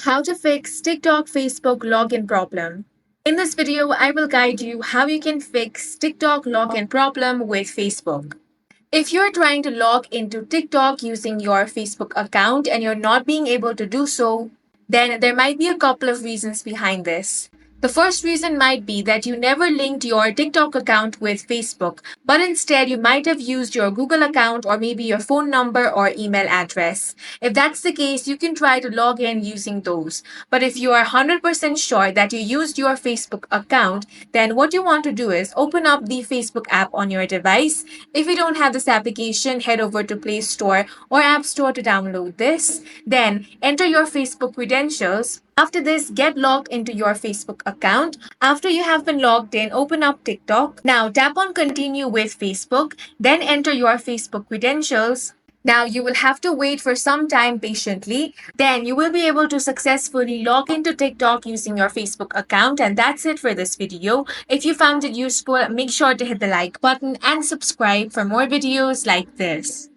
How to fix TikTok Facebook login problem. In this video, I will guide you how you can fix TikTok login problem with Facebook. If you're trying to log into TikTok using your Facebook account and you're not being able to do so, then there might be a couple of reasons behind this. The first reason might be that you never linked your TikTok account with Facebook, but instead you might have used your Google account or maybe your phone number or email address. If that's the case, you can try to log in using those. But if you are 100% sure that you used your Facebook account, then what you want to do is open up the Facebook app on your device. If you don't have this application, head over to Play Store or App Store to download this. Then enter your Facebook credentials. After this, get logged into your Facebook account. After you have been logged in, open up TikTok. Now tap on continue with Facebook, then enter your Facebook credentials. Now you will have to wait for some time patiently. Then you will be able to successfully log into TikTok using your Facebook account. And that's it for this video. If you found it useful, make sure to hit the like button and subscribe for more videos like this.